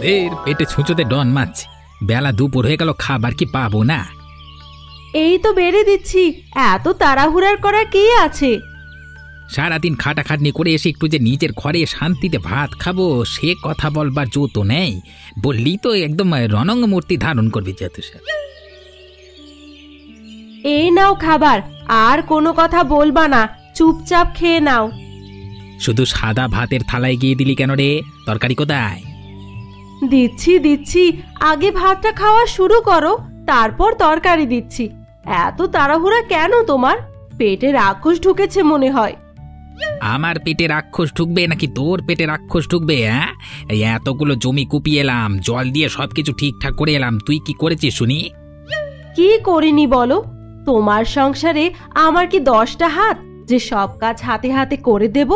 এর পেটে ছুঁচোতে ডন মারছে। বেলা দুপুর হয়ে গেল, খাবার কি পাবো না? এই তো বেড়ে দিচ্ছি, এত তাড়াহুড়ার করা কি আছে? সারাদিন খাটাখাটনি করে এসে একটু যে নিজের ঘরে শান্তিতে ভাত খাবো সে কথা বলবার জো তো নেই। বললি তো একদম রণঙ্গ মূর্তি ধারণ করবি যেত। এই নাও খাবার, আর কোনো কথা বলবা না, চুপচাপ খেয়ে নাও। শুধু সাদা ভাতের থালায় গিয়ে দিলি কেন রে? তরকারি কোথায়? দিচ্ছি দিচ্ছি, আগে ভাতটা খাওয়া শুরু করো, তারপর তরকারি দিচ্ছি। এত তাড়াহুড়া কেন তোমার? পেটে রাক্ষস ঢুকেছে মনে হয়। আমার পেটে রাক্ষস ঢুকবে নাকি তোর পেটে রাক্ষস ঢুকবে? হ্যাঁ, এই এতগুলো জমি কুপিয়ে এলাম, জল দিয়ে সবকিছু ঠিকঠাক করে এলাম, তুই কি করেছিস শুনি? কি করিনি বলো? তোমার সংসারে আমার কি 10টা হাত যে সব কাজ হাতে হাতে করে দেব?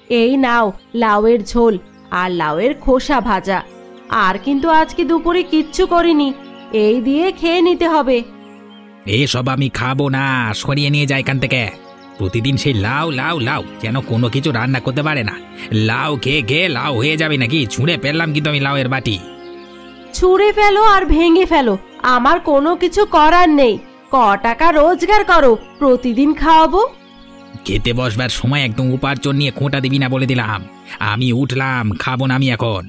এই নাও লাউয়ের ঝোল আর লাউয়ের খোসা ভাজা। আর কিন্তু আজকে দুপুরে কিচ্ছু করিনি, এই দিয়ে খেয়ে নিতে হবে। এসব আমি খাবো না, সরিয়ে নিয়ে যায় এখান থেকে। প্রতিদিন সেই লাউ লাউ লাউ, যেন কোনো কিছু রান্না করতে পারে না। লাউ খেয়ে খেয়ে লাউ হয়ে যাবে নাকি? ছুঁড়ে ফেললাম কিন্তু আমি লাউয়ের বাটি। ছুঁড়ে ফেলো আর ভেঙে ফেলো, আমার কোনো কিছু করার নেই। ক টাকা রোজগার করো, প্রতিদিন খাওয়াবো? খেতে বসবার সময় একদম উপার্জন নিয়ে খোঁটা দিবি না বলে দিলাম। আমি উঠলাম, খাবো না আমি এখন।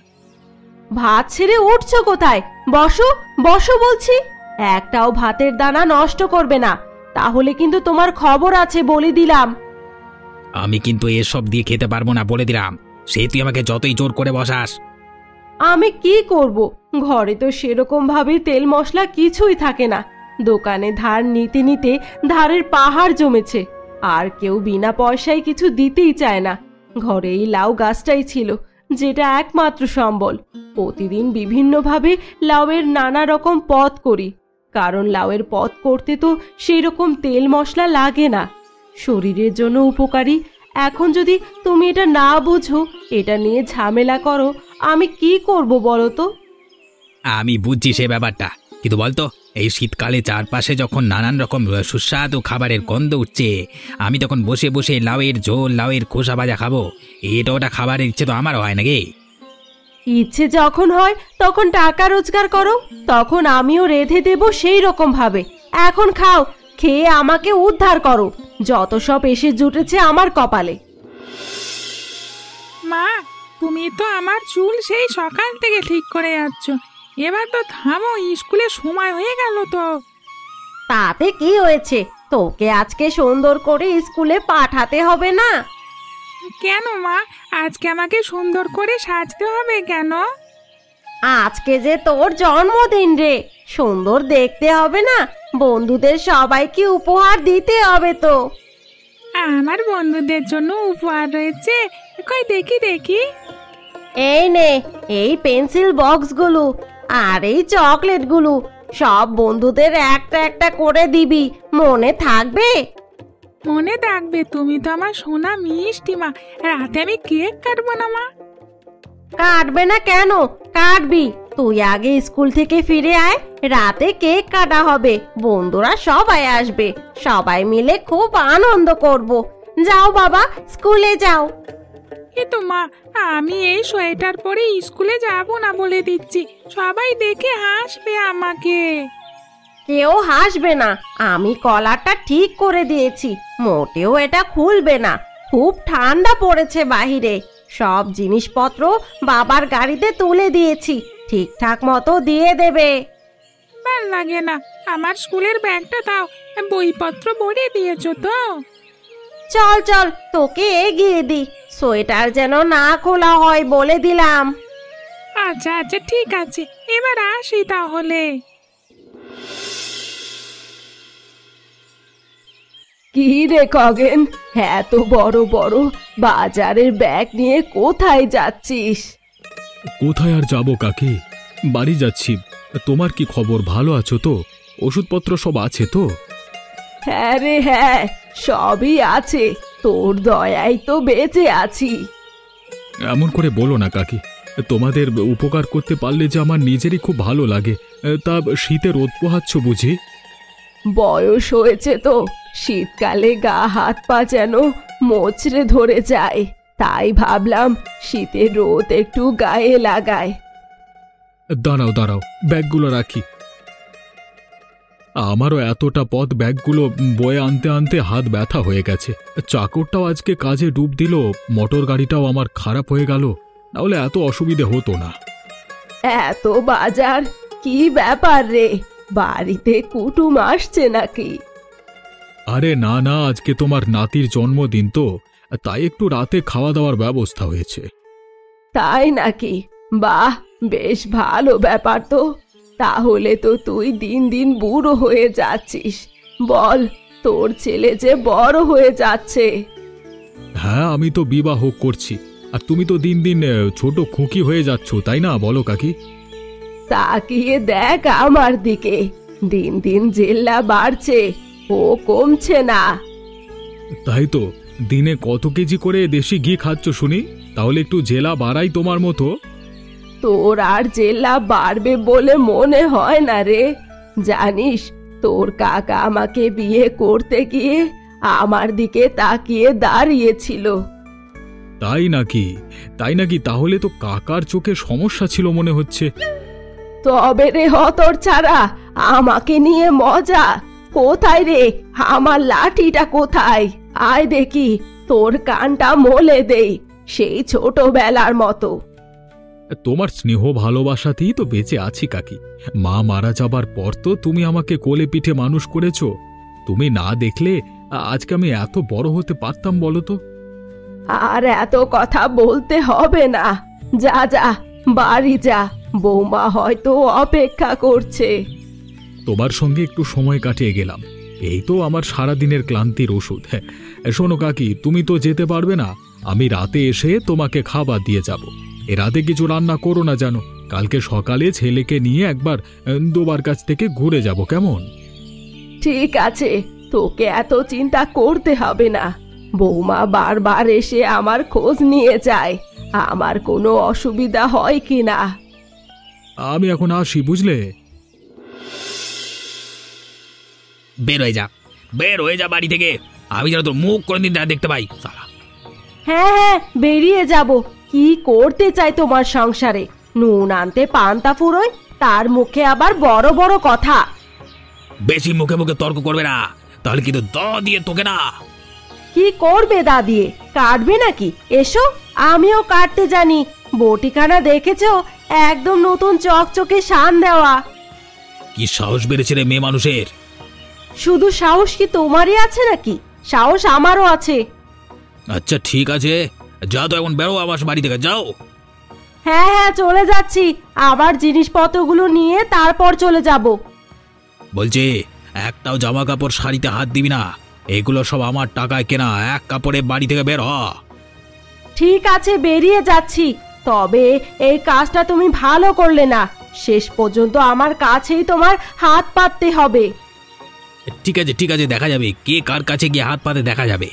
ভাত ছেড়ে উঠছো কোথায়? বসো বসো বলছি। একটাও ভাতের দানা নষ্ট করবে না, তাহলে কিন্তু তোমার খবর আছে বলে দিলাম। আমি কিন্তু এসব দিয়ে খেতে পারবো না বলে দিলাম। সেই তুই আমাকে যতই জোর করে বসাস। আমি কি করব? ঘরে তো সেরকম ভাবে তেল মশলা কিছুই থাকে না। দোকানে ধার নিতে নিতে ধারের পাহাড় জমেছে, আর কেউ বিনা পয়সায় কিছু দিতেই চায় না। ঘরে এই লাউ গাছটাই ছিল, যেটা একমাত্র সম্বল। প্রতিদিন বিভিন্নভাবে লাউয়ের নানা রকম পদ করি, কারণ লাউয়ের পদ করতে তো সেই রকম তেল মশলা লাগে না, শরীরের জন্য উপকারী। এখন যদি তুমি এটা না বুঝো, এটা নিয়ে ঝামেলা করো, আমি কি করব বলো তো? আমি বুঝছি সে ব্যাপারটা, কিন্তু বলতো এই শীতকালে চারপাশে যখন নানান রকম সুস্বাদু খাবারের গন্ধ উঠছে, আমি তখন বসে বসে লাউয়ের ঝোল লাউয়ের খোসা ভাজা খাবো, এটা ওটা খাবারের ইচ্ছে তো আমারও হয় নাকি? ইচ্ছে যখন হয় তখন টাকা রোজগার করো, তখন আমিও রেঁধে দেব সেই রকম ভাবে। এখন খাও, খেয়ে আমাকে উদ্ধার করো, যত সব এসে জুটেছে আমার কপালে। মা, তুমি তো আমার চুল সেই সকাল থেকে ঠিক করে যাচ্ছ, এবার তো থামো, স্কুলের সময় হয়ে গেল তো। তাতে কি হয়েছে? তোকে আজকে সুন্দর করে স্কুলে পাঠাতে হবে না? কেন মা, আজকে আমাকে সুন্দর করে সাজতে হবে কেন? আজকে যে তোর জন্মদিন রে, সুন্দর দেখতে হবে না? বন্ধুদের সবাইকে উপহার দিতে হবে তো। আমার বন্ধুদের জন্য উপহার রয়েছে, কই দেখি দেখি। এই নে, এই পেন্সিল বক্সগুলো আর এই চকলেটগুলো সব বন্ধুদের একটা একটা করে দিবি, মনে থাকবে? মনে থাকবে, তুমি তো আমার সোনা মিষ্টি মা। রাতে আমি কেক কাটবো না মা? কাটবে না কেন? কাটবি। তুই আগে স্কুল থেকে ফিরে আয়, রাতে কেক কাটা হবে, বন্ধুরা সবাই আসবে, সবাই মিলে খুব আনন্দ করব। যাও বাবা, স্কুলে যাও। কিন্তু মা, আমি এই সোয়েটার পরে স্কুলে যাব না বলে দিচ্ছি, সবাই দেখে হাসবে আমাকে। কেউ হাসবে না, আমি কলারটা ঠিক করে দিয়েছি, মোটেও এটা খুলবে না। খুব ঠান্ডা পড়েছে বাহিরে, সব জিনিসপত্র বাবার গাড়িতে তুলে দিয়েছি, ঠিকঠাক মতো দিয়ে দেবে। ভাল লাগে না, আমার স্কুলের ব্যাগটা দাও, বইপত্র ভরে দিয়েছো তো? চল চল, তোকে এগিয়ে দি, সোয়েটার যেন না খোলা হয় বলে দিলাম। আচ্ছা আচ্ছা ঠিক আছে, এবার আসি তাহলে। কি রে খগেন, এত বড় বড় বাজারের ব্যাগ নিয়ে কোথায় যাচ্ছিস? কোথায় আর যাব কাকি, বাড়ি যাচ্ছি। তোমার কি খবর, ভালো আছো তো? ওষুধপত্র সব আছে তো? হ্যাঁ রে হ্যাঁ, সবই আছে, তোর দয়ায় তো বেঁচে আছি। এমন করে বলো না কাকি, তোমাদের উপকার করতে পারলে যে আমার নিজেরই খুব ভালো লাগে। তা শীতে রোদ পোহাচ্ছ বুঝি? বয়স হয়েছে তো, শীতকালে গা হাত পা যেন মোচড়ে ধরে যায়, তাই ভাবলাম শীতের রোদ একটু গায়ে লাগায়। দাঁড়াও দাঁড়াও, ব্যাগগুলো রাখি। আমারও এতটা পথ ব্যাগগুলো বয়ে আনতে আনতে হাত ব্যথা হয়ে গেছে। চাকরটাও আজকে কাজে ডুব দিল, মোটর গাড়িটাও আমার খারাপ হয়ে গেল, নাহলে এত অসুবিধে হতো না। এত বাজার, কি ব্যাপার রে? বাড়িতে কুটুম আসছে নাকি? আরে না না, আজকে তোমার নাতির জন্মদিন তো, তাই একটু রাতে খাওয়া দাওয়ার ব্যবস্থা হয়েছে। তাই নাকি? বাহ, বেশ ভালো ব্যাপার তো। তাহলে তো তুই দিন দিন বুড়ো হয়ে যাচ্ছিস। বল, তোর ছেলে যে বড় হয়ে যাচ্ছে। হ্যাঁ, আমি তো বিবাহ করছি, আর তুমি তো দিন দিন ছোট খুকি হয়ে যাচ্ছ, তাই না বলো কাকি? তাকিয়ে দেখ আমার দিকে, দিন দিন জেল্লা বাড়ছে, ও কমছে না। তাই তো, দিনে কত কেজি করে দেশি ঘি খাচ্ছ শুনি? তাহলে একটু জেলা বাড়াই তোমার মতো। তোর আর জেল্লা বাড়বে বলে মনে হয় না রে। জানিস, তোর কাকা আমাকে বিয়ে করতে গিয়ে আমার দিকে তাকিয়ে দাঁড়িয়েছিল। তাই নাকি? তাই নাকি? তাহলে তো কাকার চোখে সমস্যা ছিল মনে হচ্ছে। তবে রে হতচ্ছাড়া, আমাকে নিয়ে মজা? কোথায় রে আমার লাঠিটা, কোথায়? আয় দেখি, তোর কানটা মলে দেই, সেই ছোটবেলার মতো। তোমার স্নেহ ভালোবাসাতেই তো বেঁচে আছি কাকি। মা মারা যাবার পর তো তুমি আমাকে কোলে পিঠে মানুষ করেছো। তুমি না দেখলে আজকে আমি এত বড় হতে পারতাম বলো তো? আর এত কথা বলতে হবে না, যা যা বাড়ি যা, বৌমা হয়তো অপেক্ষা করছে। তোমার সঙ্গে একটু সময় কাটিয়ে গেলাম, এই তো আমার সারাদিনের ক্লান্তির ওষুধ। হ্যাঁ শোনো কাকি, তুমি তো যেতে পারবে না, আমি রাতে এসে তোমাকে খাবার দিয়ে যাব। এ রাতে কিছু রান্না করো না জানো, কালকে সকালে ছেলেকে নিয়ে একবার দোবার কাছ থেকে ঘুরে যাব, কেমন? ঠিক আছে, তোকে এত চিন্তা করতে হবে না। বৌমা বারবার এসে আমার খোঁজ নিয়ে যায়, আমার কোনো অসুবিধা হয় কি না। আমি এখন আসি, বুঝলে? বের হয়ে যা, বের হয়ে যা বাড়ি থেকে। আমি যেন তোর মুখ কোনদিন দেখতে পাই। সালা, হ্যাঁ হ্যাঁ, বেরিয়ে যাব। কি করতে চাই তোমার সংসারে? নুন আনতে পান্তা ফুরোয়, তার মুখে আবার বড় বড় কথা। বেশি মুখে মুখে তর্ক করবে না, তাহলে কিন্তু দ দিয়ে তোকে না। কি করবে দা দিয়ে? কাটবে নাকি? এসো, আমিও কাটতে জানি। বটিখানা দেখেছো? একদম নতুন চকচকে শান দেওয়া। কি সাহস বেড়েছে রে মেয়ে মানুষের! শুধু সাহস কি তোমারই আছে নাকি? সাহস আমারও আছে। আচ্ছা ঠিক আছে, যাও তো এখন, বেরো আমার বাড়ি থেকে, যাও। হ্যাঁ হ্যাঁ, চলে যাচ্ছি। আবার জিনিসপত্রগুলো নিয়ে তারপর চলে যাব। বলছি, একটাও জামা কাপড় শাড়িতে হাত দিবি না, এগুলো সব আমার টাকায় কেনা। এক কাপড়ে বাড়ি থেকে বের হ। ঠিক আছে, বেরিয়ে যাচ্ছি। তবে এই কাজটা তুমি ভালো করলে না। শেষ পর্যন্ত আমার কাছেই তোমার হাত পাততে হবে। ঠিক আছে ঠিক আছে, দেখা যাবে কে কার কাছে গিয়ে হাত পাতে, দেখা যাবে।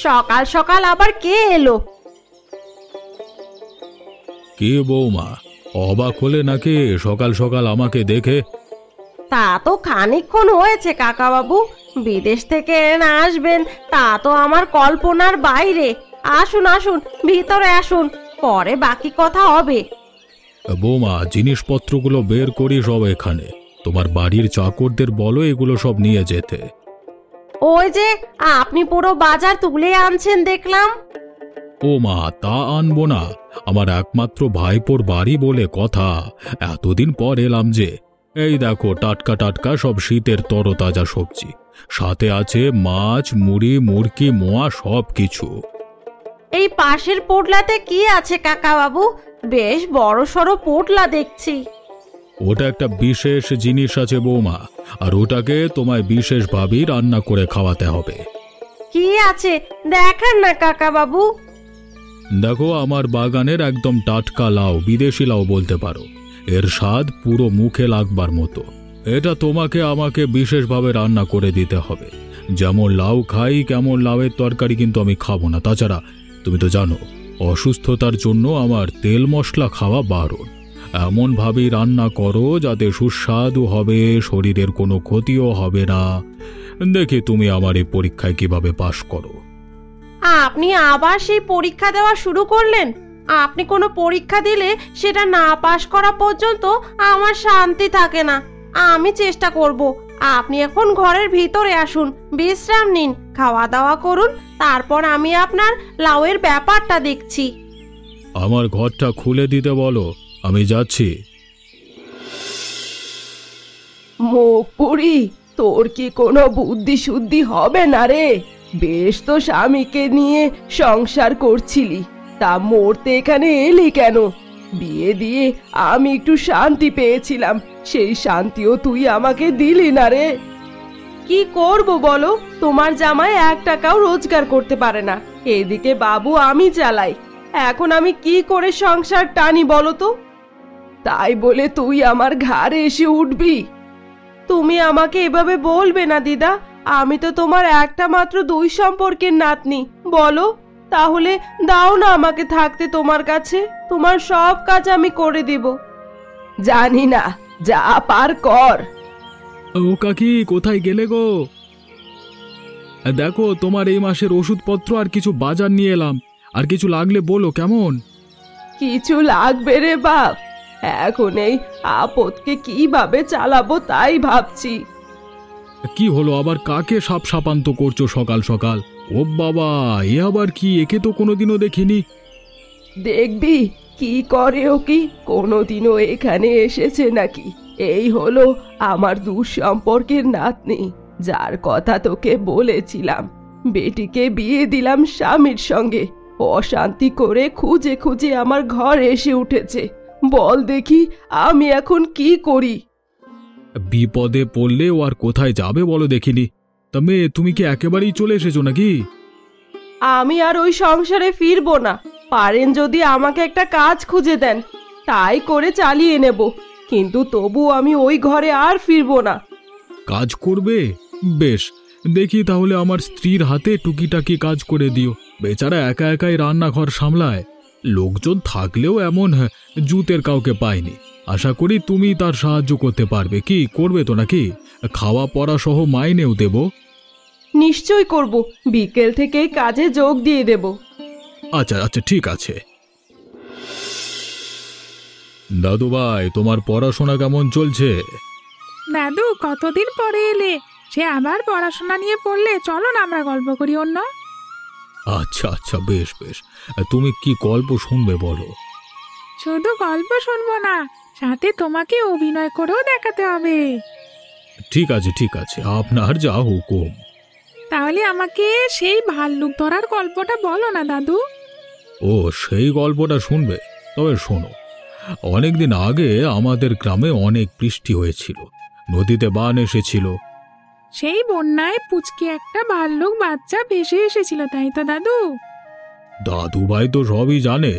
সকাল সকাল আবার কে এলো? কে বৌমা, অবাক হলে নাকি সকাল সকাল আমাকে দেখে? তা তো খানিকক্ষণ হয়েছে কাকা বাবু। বিদেশ থেকে না আসবেন তা তো আমার কল্পনার বাইরে। আসুন আসুন, ভিতরে আসুন, পরে বাকি কথা হবে। বৌমা, জিনিসপত্রগুলো বের করি সব এখানে। তোমার বাড়ির চাকরদের বলো এগুলো সব নিয়ে যেতে। ওই যে আপনি পুরো বাজার তুলে আনছেন দেখলাম। ও মা, তা আনবো না? আমার একমাত্র ভাইপোর বাড়ি বলে কথা, এতদিন পর এলাম যে। এই দেখো, টাটকা টাটকা সব শীতের তরতাজা সবজি, সাথে আছে মাছ, মুড়ি, মুরকি, মোয়া, সব কিছু। এই পাশের পোটলাতে কি আছে কাকা বাবু? বেশ বড় সড়ো পোটলা দেখছি। ওটা একটা বিশেষ জিনিস আছে বৌমা, আর ওটাকে তোমায় বিশেষভাবেই রান্না করে খাওয়াতে হবে। কি আছে দেখান না কাকা বাবু। দেখো, আমার বাগানের একদম টাটকা লাউ, বিদেশি লাউ বলতে পারো। এর স্বাদ পুরো মুখে লাগবার মতো। এটা তোমাকে আমাকে বিশেষভাবে রান্না করে দিতে হবে। যেমন লাউ খাই, কেমন লাউয়ের তরকারি কিন্তু আমি খাবো না। তাছাড়া তুমি তো জানো, অসুস্থতার জন্য আমার তেল মশলা খাওয়া বারণ। এমনভাবেই রান্না করো যাতে সুস্বাদু হবে, শরীরের কোনো ক্ষতিও হবে না। দেখি তুমি আমার এই পরীক্ষায় কিভাবে পাশ করো। আপনি আবার সেই পরীক্ষা দেওয়া শুরু করলেন? আপনি কোনো পরীক্ষা দিলে সেটা না পাশ করা পর্যন্ত আমার শান্তি থাকে না। আমি চেষ্টা করব। আপনি এখন ঘরের ভিতরে আসুন, বিশ্রাম নিন, খাওয়া দাওয়া করুন, তারপর আমি আপনার লাউয়ের ব্যাপারটা দেখছি। আমার ঘরটা খুলে দিতে বলো, আমি যাচ্ছি। মুখপুরি, তোর কি কোনো বুদ্ধি শুদ্ধি হবে না রে? বেশ তো স্বামীকে নিয়ে সংসার করছিলি, তা মরতে এখানে এলি কেন? বিয়ে দিয়ে আমি একটু শান্তি পেয়েছিলাম, সেই শান্তিও তুই আমাকে দিলি না রে। কি করব বলো, তোমার জামাই 1 টাকাও রোজগার করতে পারে না, এদিকে বাবু আমি চালাই, এখন আমি কি করে সংসার টানি বলো তো? তাই বলে তুই আমার ঘাড়ে এসে উঠবি? তুমি আমাকে এভাবে বলবে না দিদা, আমি তো তোমার একটা মাত্র 2 সম্পর্কের নাতনি। বলো তাহলে, দাও না আমাকে থাকতে তোমার কাছে, তোমার সব কাজ আমি করে দিব। জানি না, যা পার কর। ও কাকি, কোথায় গেলে গো? দেখো, তোমার এই মাসের ওষুধপত্র আর কিছু বাজার নিয়ে এলাম, আর কিছু লাগলে বলো কেমন? কিছু লাগবে রে বাপ, এখন এই আপদকে কিভাবে চালাবো তাই ভাবছি। কি হলো আবার, কাকে সাপ সাপান্ত করছো সকাল সকাল? ও বাবা, এ আবার কি? একে তো কোনোদিনও দেখিনি। দেখবি কি করে ও, কি কোনোদিনও এখানে এসেছে নাকি? এই হলো আমার দুঃসম্পর্কের নাতনি, যার কথা তোকে বলেছিলাম। বেটিকে বিয়ে দিলাম স্বামীর সঙ্গে, অশান্তি করে খুঁজে খুঁজে আমার ঘর এসে উঠেছে। বল দেখি আমি এখন কি করি? বিপদে পড়লে ও আর কোথায় যাবে বলো দেখিনি। তবে তুমি কি একেবারেই চলে এসেছো নাকি? আমি আর ওই সংসারে ফিরবো না। পারেন যদি আমাকে একটা কাজ খুঁজে দেন, তাই করে চালিয়ে নেব, কিন্তু তবু আমি ওই ঘরে আর ফিরবো না। কাজ করবে? বেশ, দেখি তাহলে আমার স্ত্রীর হাতে টুকিটাকি কাজ করে দিও। বেচারা একা একাই রান্নাঘর সামলায়, লোকজন থাকলেও এমন জুতের কাউকে পায়নি। আশা করি তুমি তার সাহায্য করতে পারবে। কি করবে তো নাকি? খাওয়া পড়া সহ মাইনেও দেব। নিশ্চয় করব, বিকেল থেকে কাজে যোগ দিয়ে দেব। আচ্ছা আচ্ছা, ঠিক আছে। দাদু ভাই, তোমার পড়াশোনা কেমন চলছে? দাদু, কতদিন পরে এলে, সে আবার পড়াশোনা নিয়ে পড়লে। চলো না আমরা গল্প করি অন্য। আচ্ছা আচ্ছা, বেশ বেশ। তুমি কি গল্প শুনবে বলো? শুধু গল্প শুনবো না, সাথে তোমাকে অভিনয় করেও দেখাতে হবে। ঠিক আছে ঠিক আছে, আপনার যা হুকুম। তাহলে আমাকে সেই ভাল্লুক ধরার গল্পটা বলো না দাদু। ও, সেই গল্পটা শুনবে? তবে শোনো, অনেকদিন আগে আমাদের গ্রামে অনেক বৃষ্টি হয়েছিল, নদীতে বান এসেছিল। সেই বন্যায় পুচকে একটা ভাল্লুক বাচ্চা ভেসে এসেছিল, তাই তো দাদু? দাদু ভাই তো সবই জানে।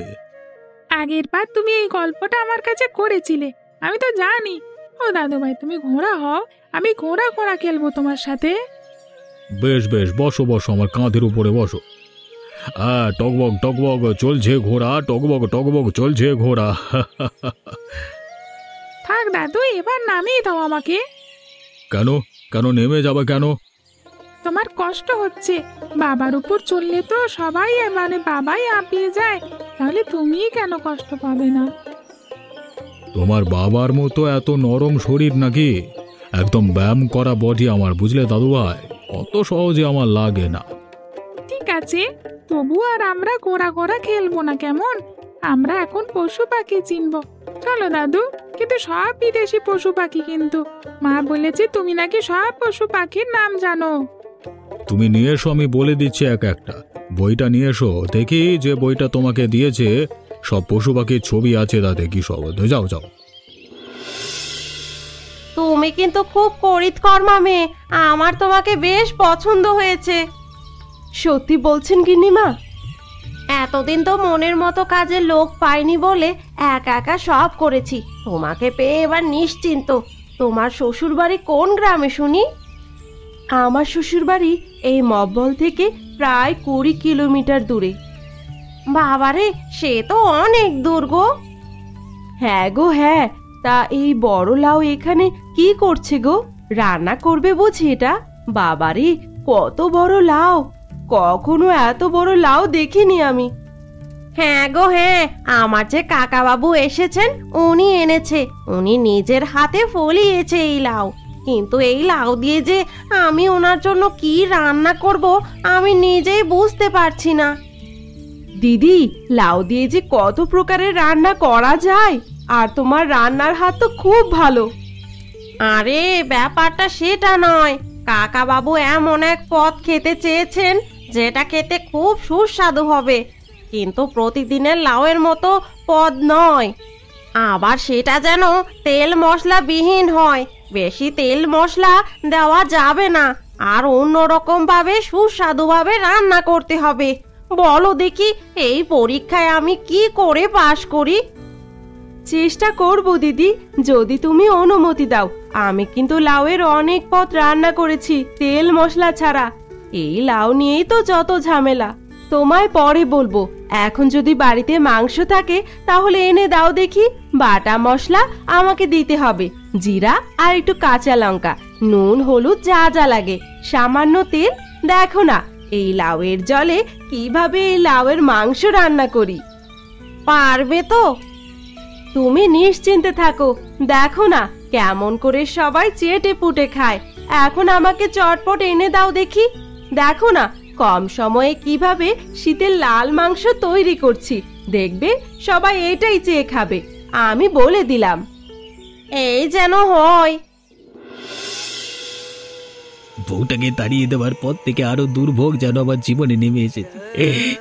আগের বার তুমি এই গল্পটা আমার কাছে করেছিলে, আমি তো জানি। ও দাদু ভাই, তুমি ঘোড়া হও, আমি ঘোড়া ঘোড়া খেলবো তোমার সাথে। বেশ বেশ, বসো বসো, আমার কাঁধের উপরে বসো। টকবক টকবক চলছে ঘোড়া, টকবক টকবক চলছে ঘোড়া। থাক দাদু, এবার নামিয়ে দাও আমাকে। কেন কেন নেমে যাবে কেন? তোমার কষ্ট হচ্ছে, বাবার উপর চললে তো সবাই বাবাই হাঁপিয়ে যায়, তাহলে তুমি কেন কষ্ট পাবে না? তোমার বাবার মতো এত নরম শরীর নাকি? একদম ব্যায়াম করা বডি আমার, বুঝলে দাদু ভাই, অত সহজে আমার লাগে না। ঠিক আছে, তবু আর আমরা ঘোড়া ঘোড়া খেলবো না কেমন? আমরা এখন পশু পাখি চিনবো। চলো দাদু, কিন্তু সব বিদেশি পশু পাখি, কিন্তু মা বলেছে তুমি নাকি সব পশু পাখির নাম জানো। তুমি নিয়ে এসো, আমি বলে দিচ্ছি এক একটা। বইটা নিয়ে এসো, দেখি যে বইটা তোমাকে দিয়েছে সব পশু পাখির ছবি আছে, তা দেখি সব। যাও যাও। তুমি কিন্তু খুব করিতকর্মা মেয়ে, আমার তোমাকে বেশ পছন্দ হয়েছে। সত্যি বলছেন গিন্নিমা? এতদিন তো মনের মতো কাজের লোক পাইনি বলে একা একা সব করেছি, তোমাকে পেয়ে এবার নিশ্চিন্ত। তোমার শ্বশুর বাড়ি কোন গ্রামে শুনি? আমার শ্বশুর বাড়ি এই মব্বল থেকে প্রায় 20 কিলোমিটার দূরে। বাবারে, সে তো অনেক দূর গো। হ্যাঁ গো হ্যাঁ, তা এই বড় লাউ এখানে কি করছে গো? রান্না করবে বুঝি এটা? বাবারে, কত বড় লাউ! কখনো এত বড় লাউ দেখিনি আমি। হ্যাঁ গো হ্যাঁ, আমার যে কাকা বাবু এসেছেন উনি এনেছে, উনি নিজের হাতে ফলিয়েছে এই লাউ। কিন্তু এই লাউ দিয়ে যে আমি ওনার জন্য কি রান্না করব আমি নিজেই বুঝতে পারছি না। দিদি, লাউ দিয়ে যে কত প্রকারের রান্না করা যায়, আর তোমার রান্নার হাত তো খুব ভালো। আরে ব্যাপারটা সেটা নয়, কাকা বাবু এমন এক পদ খেতে চেয়েছেন যেটা খেতে খুব সুস্বাদু হবে, কিন্তু প্রতিদিনের লাউয়ের মতো পদ নয়। আবার সেটা যেন তেল মশলা বিহীন হয়, বেশি তেল মশলা দেওয়া যাবে না, আর অন্যরকম ভাবে সুস্বাদুভাবে রান্না করতে হবে। বলো দেখি, এই পরীক্ষায় আমি কি করে পাশ করি? চেষ্টা করব দিদি, যদি তুমি অনুমতি দাও। আমি কিন্তু লাউয়ের অনেক পদ রান্না করেছি তেল মশলা ছাড়া। এই লাউ নিয়েই তো যত ঝামেলা। তোমায় পরে বলবো, এখন যদি বাড়িতে মাংস থাকে তাহলে এনে দাও দেখি। বাটা মশলা আমাকে দিতে হবে, জিরা আর একটু কাঁচা লঙ্কা, নুন হলুদ যা যা লাগে, সামান্য তেল। দেখো না এই লাউয়ের জলে কিভাবে এই লাউয়ের মাংস রান্না করি। পারবে তো? তুমি নিশ্চিন্তে থাকো, দেখো না কেমন করে সবাই চেটে পুটে খায়। এখন আমাকে চটপট এনে দাও দেখি। দেখো না কম সময়ে কিভাবে শীতের লাল মাংস তৈরি করছি, দেখবে সবাই এটাই চেয়ে খাবে, আমি বলে দিলাম। এই যেন হয়। বউটাকে তাড়িয়ে দেওয়ার পর থেকে আরো দুর্ভোগ যেন আমার জীবনে নেমে এসেছে।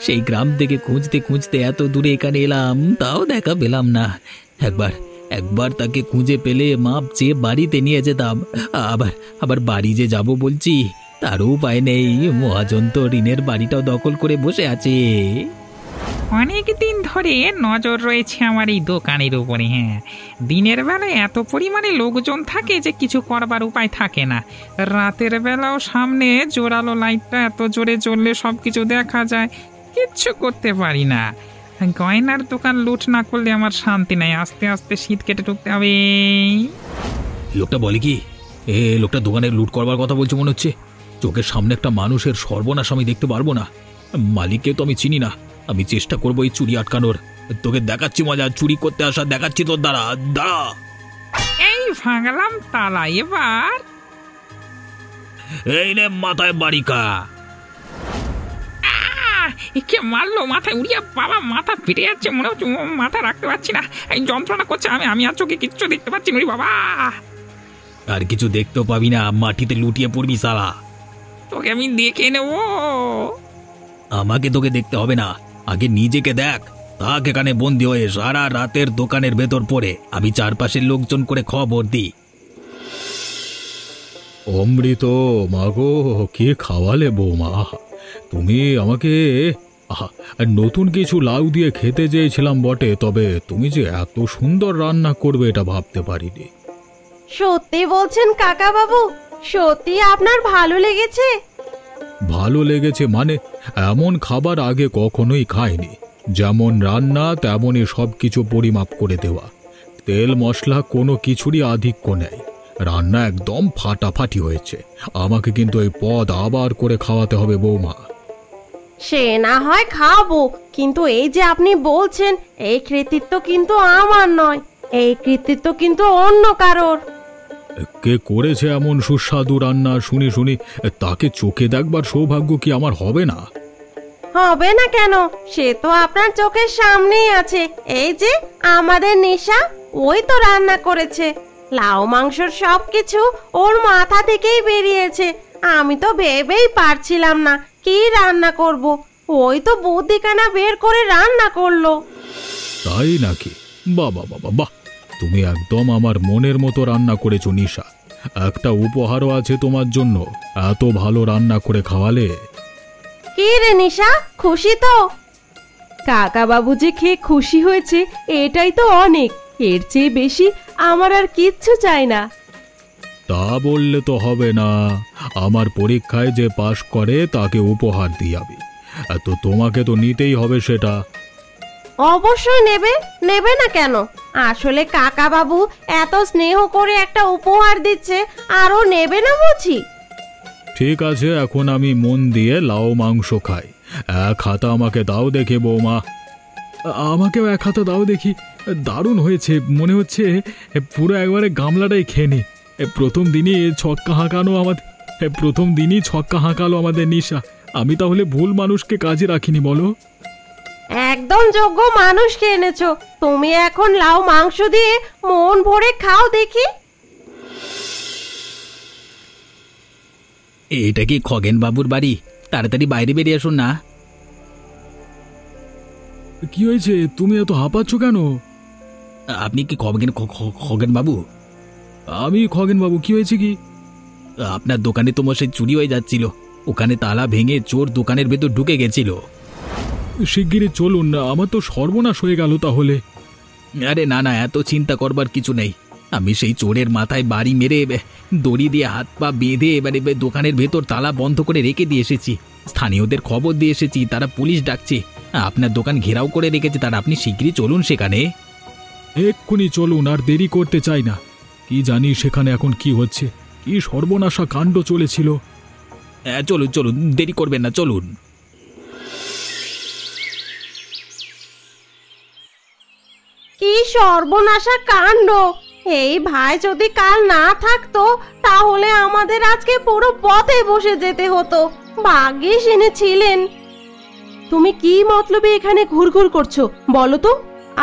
সেই গ্রাম থেকে খুঁজতে খুঁজতে এত দূরে এখানে এলাম, তাও দেখা পেলাম না। একবার তাকে খুঁজে পেলে মাপ চেয়ে বাড়িতে নিয়ে যেতাম। আবার আবার বাড়ি যে যাব বলছি, তারও উপায় নেই। মহাজন তো ঋণের বাড়িটাও দখল করে বসে আছে। অনেক দিন ধরে নজর রয়েছে আমার এই দোকানের উপরে। হ্যাঁ, দিনের বেলায় এত পরিমাণে লোকজন থাকে যে কিছু করবার উপায় থাকে না। রাতের বেলাও সামনে জোরালো লাইটটা এত জোরে জ্বললে সব কিছু দেখা যায়, কিচ্ছু করতে পারি না। গয়নার দোকান লুট না করলে আমার শান্তি নাই। আস্তে আস্তে শীত কেটে ঢুকতে হবে। লোকটা বলে কি, লোকটা দোকানে লুট করবার কথা বলছে মনে হচ্ছে। চোখের সামনে একটা মানুষের সর্বনাশ আমি দেখতে পারবো না। মালিককে তো আমি চিনি না, আমি চেষ্টা করবো এই চুরি আটকানোর। তোকে দেখাচ্ছি মজা, চুরি করতে আসা দেখাচ্ছি তোর দ্বারা। দাঁড়া, এই ভাঙলাম তালা এবার। এই নে মাথায় বাড়িকা। কে মারলো? মাথায় উড়িয়া বাবা, মাথা ফেটে যাচ্ছে মনে হচ্ছে, মাথা রাখতে পারছি না, এই যন্ত্রণা করছে। আমি আর চোখে কিচ্ছু দেখতে পাচ্ছি না বাবা। আর কিছু দেখতেও পাবি না, মাটিতে লুটিয়ে পড়বি শালা। তোকে আমি দেখে নেব। আমাকে তোকে দেখতে হবে না, আগে নিজেকে দেখ। তাক এখানে বন্দি হয়ে সারা রাতের দোকানের ভেতর পড়ে আমি চারপাশের লোকজন করে খবর দিই। অমৃত মাগো, কে খাওয়ালে বৌমা? তুমি আমাকে নতুন কিছু লাউ দিয়ে খেতে চেয়েছিলাম বটে, তবে তুমি যে এত সুন্দর রান্না করবে এটা ভাবতে পারিনি। সত্যি বলছেন কাকা বাবু? সত্যি আপনার ভালো লেগেছে? ভালো লেগেছে মানে? এমন খাবার আগে কখনোই খাইনি। যেমন রান্না তেমনই সব কিছু পরিমাপ করে দেওয়া, তেল মশলা কোনো কিছুরই আধিক্য নেই। রান্না একদম ফাটাফাটি হয়েছে। আমাকে কিন্তু এই পদ আবার করে খাওয়াতে হবে বৌমা। সে না হয় খাবো, কিন্তু এই যে আপনি বলছেন এই কৃতিত্ব কিন্তু আমার নয়, এই কৃতিত্ব কিন্তু অন্য কারোর। কে করেছে এমন সুস্বাদু রান্না শুনি শুনি তাকে চোখে দেখবার সৌভাগ্য কি আমার হবে না? হবে না কেন? সে তো আপনার চোখের সামনেই আছে। এই যে আমাদের নিশা, ওই তো রান্না করেছে। লাউ মাংসর সবকিছু ওর মাথা থেকেই বেরিয়েছে। আমি তো ভেবেই পারছিলাম না কি রান্না করব, ওই তো বুদ্ধিখানা বের করে রান্না করলো। তাই নাকি? বাহ বাহ বাহ বাহ, তুমি একদম আমার মনের মতো রান্না করেছো নিশা। একটা উপহারও আছে তোমার জন্য, এত ভালো রান্না করে খাওয়ালে। কি রে নিশা, খুশি তো? কাকা বাবু যে খেয়ে খুশি হয়েছে এটাই তো অনেক, এর চেয়ে বেশি আমার আর কিচ্ছু চাই না। তা বললে তো হবে না, আমার পরীক্ষায় যে পাশ করে তাকে উপহার দিয়াবি, তো তোমাকে তো নিতেই হবে সেটা। অবশ্যই নেবে, নেবে না কেন? আসলে কাকা বাবু এত স্নেহ করে একটা উপহার দিচ্ছে, আরো নেবে না বুঝি? ঠিক আছে, এখন আমি মন দিয়ে লাউ মাংস খাই। এক হাতা আমাকে দাও দেখে বৌমা। আমাকেও এক হাতা দাও দেখি। দারুণ হয়েছে, মনে হচ্ছে পুরো একবারে গামলাটাই খেয়ে নি। প্রথম দিনই ছক্কা হাঁকালো আমাদের নিশা। আমি তাহলে ভুল মানুষকে কাজে রাখিনি বলো? একদম যোগ্য মানুষকে এনেছো। তুমি এখন লাউ মাংস দিয়ে মন ভরে খাও দেখি। এটা কি খগেন বাবুর বাড়ি? তাড়াতাড়ি বাইরে বেরিয়ে আসুন না। কি হয়েছে, তুমি এত হাঁপাচ্ছ কেন? আপনি কি খগেন বাবু? আমি খগেন বাবু। কি হয়েছে কি? আপনার দোকানে তো মশাই চুরি হয়ে যাচ্ছিল। ওখানে তালা ভেঙে চোর দোকানের ভেতর ঢুকে গেছিল। শিগগিরই চলুন, আমার তো সর্বনাশ হয়ে গেল তাহলে। আরে না না, এত চিন্তা করবার কিছু নেই। আমি সেই চোরের মাথায় বাড়ি মেরে দড়ি দিয়ে হাত পা বেঁধে এবারে দোকানের ভেতর তালা বন্ধ করে রেখে দিয়ে এসেছি। স্থানীয়দের খবর দিয়ে এসেছি, তারা পুলিশ ডাকছে। আপনার দোকান ঘেরাও করে রেখেছে, তারা। আপনি শিগগিরই চলুন সেখানে। এক্ষুনি চলুন, আর দেরি করতে চাই না। কি জানি সেখানে এখন কি হচ্ছে, কি সর্বনাশা কাণ্ড চলেছিল। চলুন চলুন, দেরি করবেন না, চলুন। কি সর্বনাশা কাণ্ড! এই ভাই যদি কাল না থাকতো তাহলে আমাদের আজকে পুরো পথে বসে যেতে হতো। ভাগ্যিস এনেছিলেন। তুমি কি মতলবে এখানে ঘুরঘুর করছো বলো তো?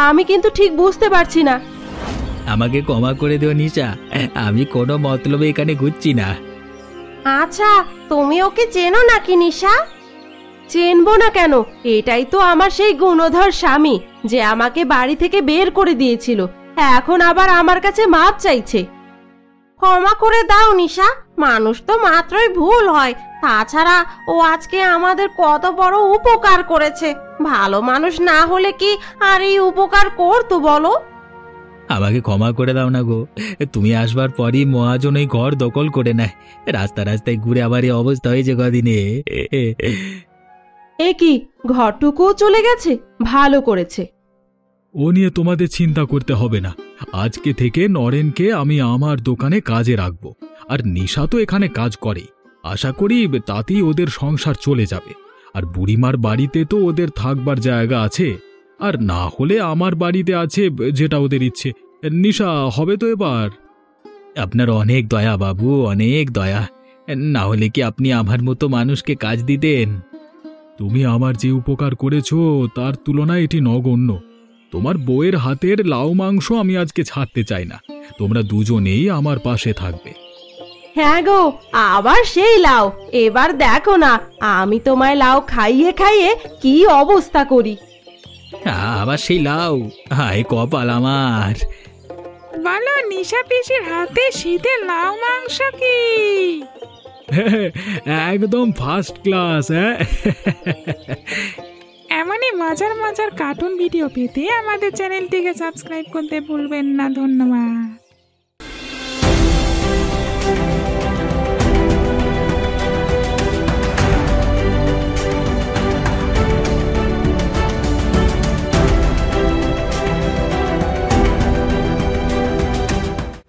আমি কিন্তু ঠিক বুঝতে পারছি না। আমাকে ক্ষমা করে দিও নিশা, আমি কোনো মতলবে এখানে ঘুরছি না। আচ্ছা, তুমি ওকে চেনো নাকি নিশা? চেনবো না কেন? এটাই তো আমার সেই গুণধর স্বামী, যে আমাকে বাড়ি থেকে বের করে দিয়েছিল। এখন আবার আমার কাছে মাপ চাইছে। ক্ষমা করে দাও নিশা, মানুষ তো মাত্রই ভুল হয়। তাছাড়া ও আজকে আমাদের কত বড় উপকার করেছে। ভালো মানুষ না হলে কি আর এই উপকার করতো বলো? আমাকে ক্ষমা করে দাও না গো। তুমি আসবার পরই মহাজন ওই ঘর দখল করে নেয়। রাস্তায় ঘুরে আবার এই অবস্থা হয়েছে কদিনে। এ কি, ঘরটুকুও চলে গেছে? ভালো করেছে। ও নিয়ে তোমাদের চিন্তা করতে হবে না। আজকে থেকে নরেনকে আমি আমার দোকানে কাজে রাখবো। আর নিশা তো এখানে কাজ করে। আশা করি তাতেই ওদের সংসার চলে যাবে। আর বুড়িমার বাড়িতে তো ওদের থাকবার জায়গা আছে। আর না হলে আমার বাড়িতে আছে, যেটা ওদের ইচ্ছে। নিশা, হবে তো এবার? আপনার অনেক দয়া বাবু, অনেক দয়া। না হলে কি আপনি আমার মতো মানুষকে কাজ দিতেন? তুমি আমার যে উপকার করেছো তার তুলনায় এটি নগণ্য। তোমার বউয়ের হাতের লাউ মাংস আমি আজকে ছাড়তে চাই না। তোমরা দুজনেই আমার পাশে থাকবে। হ্যাঁ গো, আবার সেই লাউ! এবার দেখো না, আমি তোমায় লাউ খাইয়ে খাইয়ে কি অবস্থা করি। আবার সেই লাউ! হায় কপাল আমার। বলো, নিশা পিসির হাতে শীতের লাউ মাংস কি? একদম ফার্স্ট ক্লাস। এমনই মজার মজার কার্টুন ভিডিও পেতে আমাদের চ্যানেলটিকে সাবস্ক্রাইব করতে ভুলবেন না। ধন্যবাদ।